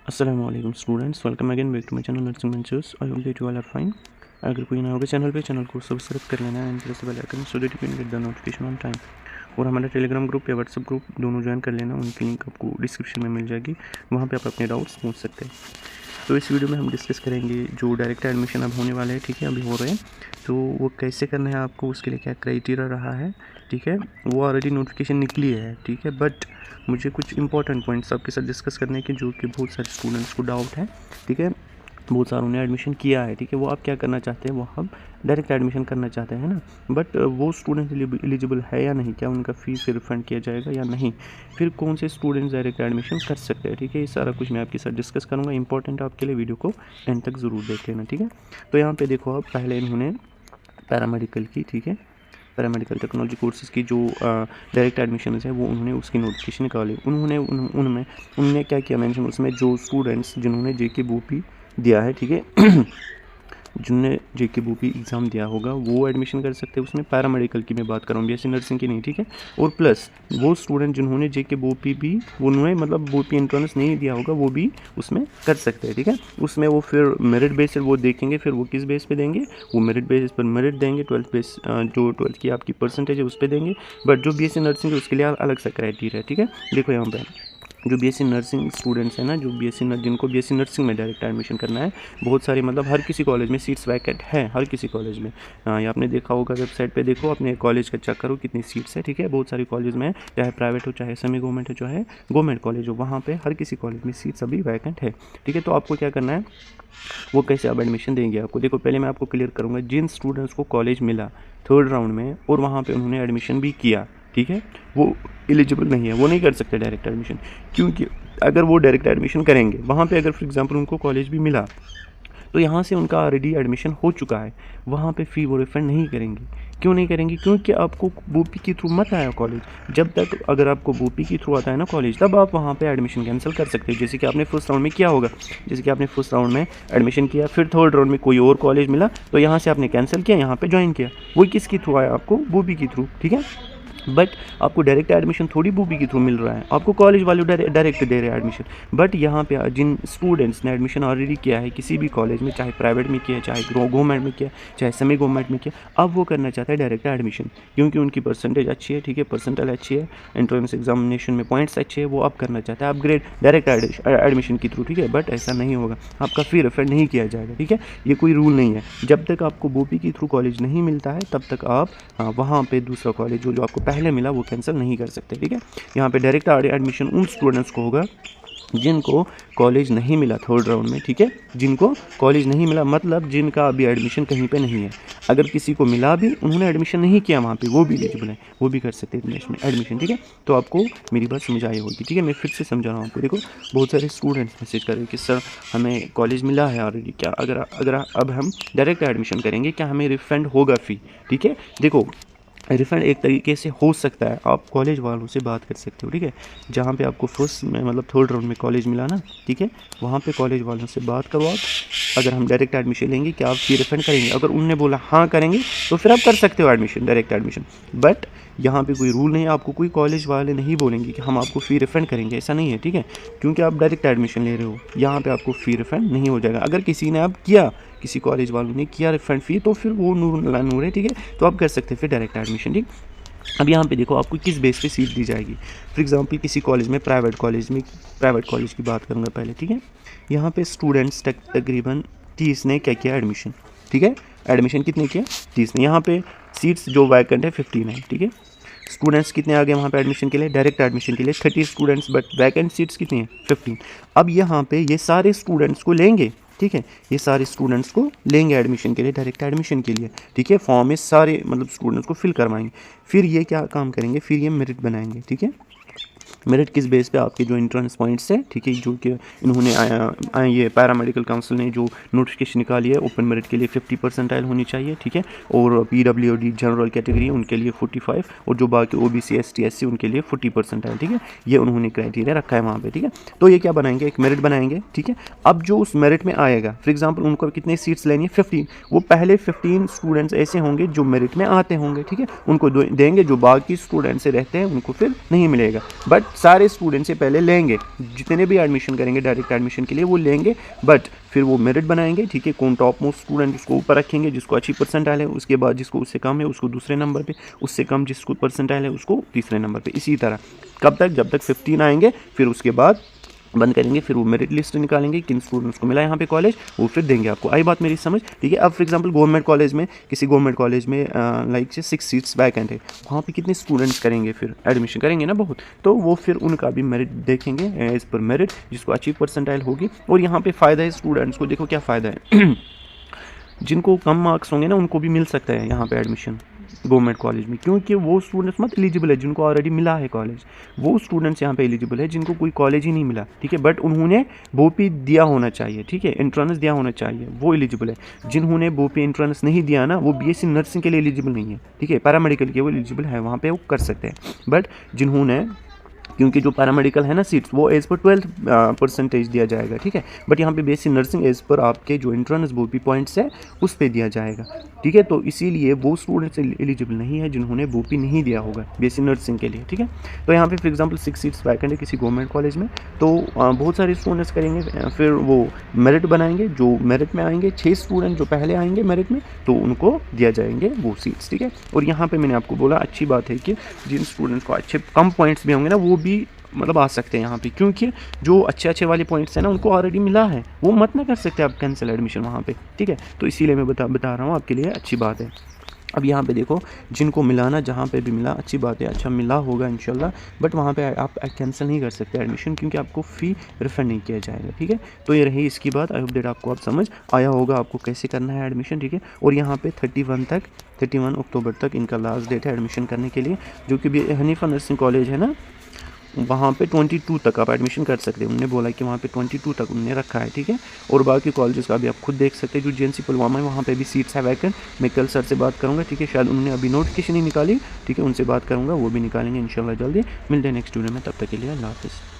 अस्सलाम वालेकुम students, welcome again back to my channel Nursing Ventures. I hope that you all are fine. अगर कोई ना होगा चैनल को सब्सक्राइब कर लेना and press the bell icon so that you can get the notification on time. और हमारा Telegram group या व्हाट्सएप ग्रुप दोनों ज्वाइन कर लेना, उनकी लिंक आपको डिस्क्रिप्शन में मिल जाएगी, वहाँ पे आप अपने डाउट्स पूछ सकते हैं। तो इस वीडियो में हम डिस्कस करेंगे जो डायरेक्ट एडमिशन अब होने वाले हैं, ठीक है, अभी हो रहे हैं, तो वो कैसे करना है आपको, उसके लिए क्या क्राइटेरिया रहा है, ठीक है। वो ऑलरेडी नोटिफिकेशन निकली है, ठीक है, बट मुझे कुछ इंपॉर्टेंट पॉइंट्स आपके साथ डिस्कस करने के जो कि बहुत सारे स्टूडेंट्स को डाउट है, ठीक है। बहुत सारों ने एडमिशन किया है, ठीक है, वो आप क्या करना चाहते हैं, वो हम डायरेक्ट एडमिशन करना चाहते हैं ना, बट वो स्टूडेंट एलिजिबल है या नहीं, क्या उनका फ़ीस रिफंड किया जाएगा या नहीं, फिर कौन से स्टूडेंट्स डायरेक्ट एडमिशन कर सकते हैं, ठीक है। ये सारा कुछ मैं आपके साथ डिस्कस करूँगा। इंपॉर्टेंट आपके लिए वीडियो को एंड तक ज़रूर देख लेना, ठीक है। तो यहाँ पे देखो, आप पहले इन्होंने पैरामेडिकल की, ठीक है, पैरामेडिकल टेक्नोलॉजी कोर्सेज़ की जो डायरेक्ट एडमिशन है वो उन्होंने उसकी नोटिफिकेशन निकाली। उन्होंने क्या किया मेंशन उसमें, जो स्टूडेंट्स जिन्होंने JKBOP दिया है, ठीक है जिनने JKBOP एग्ज़ाम दिया होगा वो एडमिशन कर सकते हैं उसमें। पैरामेडिकल की मैं बात कर रहा हूँ, BSc नर्सिंग की नहीं, ठीक है। और प्लस वो स्टूडेंट जिन्होंने JKBOP भी उन्होंने मतलब BOP एंट्रेंस नहीं दिया होगा वो भी उसमें कर सकते हैं, ठीक है। उसमें वो फिर मेरिट बेस वो देखेंगे, फिर वो किस बेस पे देंगे, वो मेरिट बेस पर मेरिट देंगे, 12th बेस जो 12th की आपकी परसेंटेज है उस पर देंगे। बट जो BSc नर्सिंग है उसके लिए अलग सा क्राइटेरिया है, ठीक है। देखो यहाँ पर जो BSc नर्सिंग स्टूडेंट्स हैं ना, जो जिनको BSc नर्सिंग में डायरेक्ट एडमिशन करना है, बहुत सारी मतलब हर किसी कॉलेज में सीट्स वैकेंट हैं, हर किसी कॉलेज में। ये आपने देखा होगा, वेबसाइट पे देखो, अपने कॉलेज का चेक करो कितनी सीट्स है, ठीक है। बहुत सारी कॉलेज में, चाहे प्राइवेट हो, चाहे सेमी गवर्नमेंट हो, चाहे गवर्नमेंट कॉलेज हो, वहाँ पे हर किसी कॉलेज में सीट्स अभी वैकेंट है, ठीक है। तो आपको क्या करना है, वो कैसे आप एडमिशन देंगे आपको, देखो पहले मैं आपको क्लियर करूँगा। जिन स्टूडेंट्स को कॉलेज मिला 3rd राउंड में और वहाँ पे उन्होंने एडमिशन भी किया, ठीक है, वो एलिजिबल नहीं है, वो नहीं कर सकते डायरेक्ट एडमिशन। क्योंकि अगर वो डायरेक्ट एडमिशन करेंगे वहाँ पे, अगर फॉर एग्जांपल उनको कॉलेज भी मिला तो यहाँ से उनका ऑलरेडी एडमिशन हो चुका है, वहाँ पे फ़ी वो रिफंड नहीं करेंगे। क्यों नहीं करेंगे? क्योंकि आपको BOP के थ्रू मत आया कॉलेज। जब तक अगर आपको BOP के थ्रू आता है ना कॉलेज, तब आप वहाँ पे एडमिशन कैंसिल कर सकते हैं, जैसे कि आपने फर्स्ट राउंड में किया होगा। जैसे कि आपने फर्स्ट राउंड में एडमिशन किया, फिर 3rd राउंड में कोई और कॉलेज मिला तो यहाँ से आपने कैंसिल किया, यहाँ पर ज्वाइन किया। वही किसके थ्रू आया? आपको BOP के थ्रू, ठीक है। बट आपको डायरेक्ट एडमिशन थोड़ी BOP के थ्रू मिल रहा है, आपको कॉलेज वाले डायरेक्ट दे रहे हैं एडमिशन। बट यहाँ पे जिन स्टूडेंट्स ने एडमिशन ऑलरेडी किया है किसी भी कॉलेज में, चाहे प्राइवेट में किया, चाहे गवर्नमेंट में किया, चाहे सेमी गवर्नमेंट में किया, अब वो करना चाहता है डायरेक्ट एडमिशन, क्योंकि उनकी परसेंटेज अच्छी है, ठीक है, परसेंटाइल अच्छी है, एंट्रेंस एग्जामिनेशन में पॉइंट्स अच्छे हैं, वो अब करना चाहता है अपग्रेड डायरेक्ट एडमिशन के थ्रू, ठीक है। बट ऐसा नहीं होगा, आपका फ़ी रिफंड नहीं किया जाएगा, ठीक है। ये कोई रूल नहीं है। जब तक आपको BOP के थ्रू कॉलेज नहीं मिलता है तब तक आप वहाँ पे दूसरा कॉलेज जो आपको पहले मिला वो कैंसिल नहीं कर सकते, ठीक है। यहाँ पे डायरेक्ट एडमिशन उन स्टूडेंट्स को होगा जिनको कॉलेज नहीं मिला 3rd राउंड में, ठीक है। जिनको कॉलेज नहीं मिला मतलब जिनका अभी एडमिशन कहीं पे नहीं है। अगर किसी को मिला भी, उन्होंने एडमिशन नहीं किया वहाँ पे, वो भी एलिजिबल है, वो भी कर सकते हैं एडमिशन, ठीक है। तो आपको मेरी बात समझ आई होगी, ठीक है। मैं फिर से समझा रहा हूँ आपको। देखो बहुत सारे स्टूडेंट्स मैसेज कर रहे हैं कि सर हमें कॉलेज मिला है ऑलरेडी, क्या अगर अब हम डायरेक्ट एडमिशन करेंगे क्या हमें रिफंड होगा फ़ी, ठीक है। देखो रिफ़ंड एक तरीके से हो सकता है, आप कॉलेज वालों से बात कर सकते हो, ठीक है। जहाँ पे आपको फर्स्ट में मतलब 3rd राउंड में कॉलेज मिला ना, ठीक है, वहाँ पे कॉलेज वालों से बात करो आप, अगर हम डायरेक्ट एडमिशन लेंगे क्या आप फ़ी रिफंड करेंगे? अगर उनने बोला हाँ करेंगे तो फिर आप कर सकते हो एडमिशन, डायरेक्ट एडमिशन। बट यहाँ पे कोई रूल नहीं है, आपको कोई कॉलेज वाले नहीं बोलेंगे कि हम आपको फ़ी रिफंड करेंगे, ऐसा नहीं है, ठीक है। क्योंकि आप डायरेक्ट एडमिशन ले रहे हो, यहाँ पे आपको फ़ी रिफंड नहीं हो जाएगा। अगर किसी ने आप किया, किसी कॉलेज वालों ने किया रिफंड फ़ी, तो फिर वो नूर है, ठीक है, तो आप कर सकते हैं फिर डायरेक्ट एडमिशन, ठीक। अब यहाँ पे देखो आपको किस बेस पे सीट दी जाएगी। फॉर एग्जांपल किसी कॉलेज में, प्राइवेट कॉलेज की बात करूँगा पहले, ठीक है। यहाँ पे स्टूडेंट्स तकरीबन 30 ने क्या किया एडमिशन, ठीक है। एडमिशन कितने किया? 30 ने। यहाँ पे सीट्स जो वैकेंट है 15 है, ठीक है। स्टूडेंट्स कितने आ गए वहाँ पे एडमिशन के लिए, डायरेक्ट एडमिशन के लिए 30 स्टूडेंट्स, बट वैकेंट सीट्स कितनी है? 15। अब यहाँ पे ये सारे स्टूडेंट्स को लेंगे, ठीक है, ये सारे स्टूडेंट्स को लेंगे एडमिशन के लिए, डायरेक्ट एडमिशन के लिए, ठीक है। फॉर्म में सारे मतलब स्टूडेंट्स को फिल करवाएंगे। फिर ये क्या काम करेंगे, फिर ये मेरिट बनाएंगे, ठीक है। मेरिट किस बेस पे? आपके जो एंट्रेंस पॉइंट्स है, ठीक है, जो कि इन्होंने ये पैरामेडिकल काउंसिल ने जो नोटिफिकेशन निकाली है, ओपन मेरिट के लिए 50 परसेंटाइल होनी चाहिए, ठीक है। और PWD जनरल कैटेगरी उनके लिए 45, और जो बाकी OBC ST SC उनके लिए 40 परसेंटाइल, ठीक है। ये उन्होंने क्राइटेरिया रखा है वहाँ पे, ठीक है। तो ये क्या बनाएंगे, एक मेरिट बनाएंगे, ठीक है। अब जो उस मेरिट में आएगा, फॉर एग्जाम्पल उनको कितने सीट्स लेनी है? 15। वो पहले 15 स्टूडेंट्स ऐसे होंगे जो मेरिट में आते होंगे, ठीक है, उनको देंगे। जो बाकी स्टूडेंट्स रहते हैं उनको फिर नहीं मिलेगा। बट सारे स्टूडेंट से पहले लेंगे, जितने भी एडमिशन करेंगे डायरेक्ट एडमिशन के लिए वो लेंगे, बट फिर वो मेरिट बनाएंगे, ठीक है। कौन टॉप मोस्ट स्टूडेंट उसको ऊपर रखेंगे, जिसको अच्छी परसेंटाइल है, उसके बाद जिसको उससे कम है उसको दूसरे नंबर पे, उससे कम जिसको परसेंटाइल है उसको तीसरे नंबर पे। इसी तरह कब तक, जब तक 15 आएंगे, फिर उसके बाद बंद करेंगे, फिर वो मेरिट लिस्ट निकालेंगे, किन स्टूडेंट्स को मिला यहाँ पे कॉलेज, वो फिर देंगे आपको। आई बात मेरी समझ, ठीक है। अब फॉर एग्जांपल गवर्नमेंट कॉलेज में, किसी गवर्नमेंट कॉलेज में लाइक से 6 सीट्स वैकेंट है, वहाँ पे कितने स्टूडेंट्स करेंगे, फिर एडमिशन करेंगे ना बहुत, तो वो फिर उनका भी मेरिट देखेंगे एज पर मेरिट, जिसको अच्छी परसेंटाइल होगी। और यहाँ पे फ़ायदा है स्टूडेंट्स को, देखो क्या फ़ायदा है जिनको कम मार्क्स होंगे ना उनको भी मिल सकता है यहाँ पे एडमिशन गवर्नमेंट कॉलेज में, क्योंकि वो स्टूडेंट्स मत एलिजिबल है जिनको ऑलरेडी मिला है कॉलेज, वो स्टूडेंट्स यहाँ पे एलिजिबल है जिनको कोई कॉलेज ही नहीं मिला, ठीक है, बट उन्होंने बोपी दिया होना चाहिए, ठीक है, एंट्रेंस दिया होना चाहिए, वो एलिजिबल है। जिन्होंने बोपी एंट्रेंस नहीं दिया ना, वो बीएससी नर्सिंग के लिए एलिजिबल नहीं है, ठीक है, पैरामेडिकल के वो एलिजिबल है, वहाँ पे वो कर सकते हैं। बट जिन्होंने, क्योंकि जो पैरामेडिकल है ना सीट्स, वो एज पर 12 परसेंटेज दिया जाएगा, ठीक है, बट यहाँ पे बीएससी नर्सिंग एज पर आपके जो एंट्रेंस बोपी पॉइंट्स है उस पर दिया जाएगा, ठीक है। तो इसीलिए वो स्टूडेंट्स एलिजिबल नहीं है जिन्होंने बोपी नहीं दिया होगा बीएससी नर्सिंग के लिए, ठीक है। तो यहाँ पे फॉर एग्जांपल 6 सीट्स वैकेंट है किसी गवर्नमेंट कॉलेज में, तो बहुत सारे स्टूडेंट्स करेंगे, फिर वो मेरिट बनाएंगे, जो मेरिट में आएंगे 6 स्टूडेंट जो पहले आएंगे मेरिट में, तो उनको दिया जाएंगे वो सीट्स, ठीक है। और यहाँ पर मैंने आपको बोला अच्छी बात है कि जिन स्टूडेंट्स को अच्छे कम पॉइंट्स भी होंगे ना, वो भी मतलब आ सकते हैं यहाँ पे, क्योंकि जो अच्छे वाले पॉइंट्स हैं ना उनको ऑलरेडी मिला है, वो मत ना कर सकते आप कैंसिल एडमिशन वहाँ पे, ठीक है। तो इसीलिए मैं बता रहा हूँ आपके लिए, अच्छी बात है। अब यहाँ पे देखो, जिनको मिला ना, जहाँ पे भी मिला अच्छी बात है, अच्छा मिला होगा इंशाल्लाह, बट वहाँ पे आप कैंसिल नहीं कर सकते एडमिशन, क्योंकि आपको फ़ी रिफंड नहीं किया जाएगा, ठीक है। तो ये रही इसकी बात। आई होप दैट आपको अब समझ आया होगा आपको कैसे करना है एडमिशन, ठीक है। और यहाँ पे 31 अक्टूबर तक इनका लास्ट डेट है एडमिशन करने के लिए, जो कि भी हनीफा नर्सिंग कॉलेज है ना, वहाँ पे 22 तक आप एडमिशन कर सकते हैं। उन्होंने बोला कि वहाँ पे 22 तक उन्होंने रखा है, ठीक है। और बाकी कॉलेजेस का भी आप खुद देख सकते हैं, जो जेएनसी पुलवामा है वहाँ पे भी सीट्स है वैकेंट। मैं कल सर से बात करूँगा, ठीक है, शायद उन्होंने अभी नोटिफिकेशन ही निकाली, ठीक है, उनसे बात करूँगा, वो भी निकालेंगे इंशाल्लाह जल्दी। मिलते हैं नेक्स्ट वीडियो में, तब तक के लिए अल्लाह हाफ़िज़।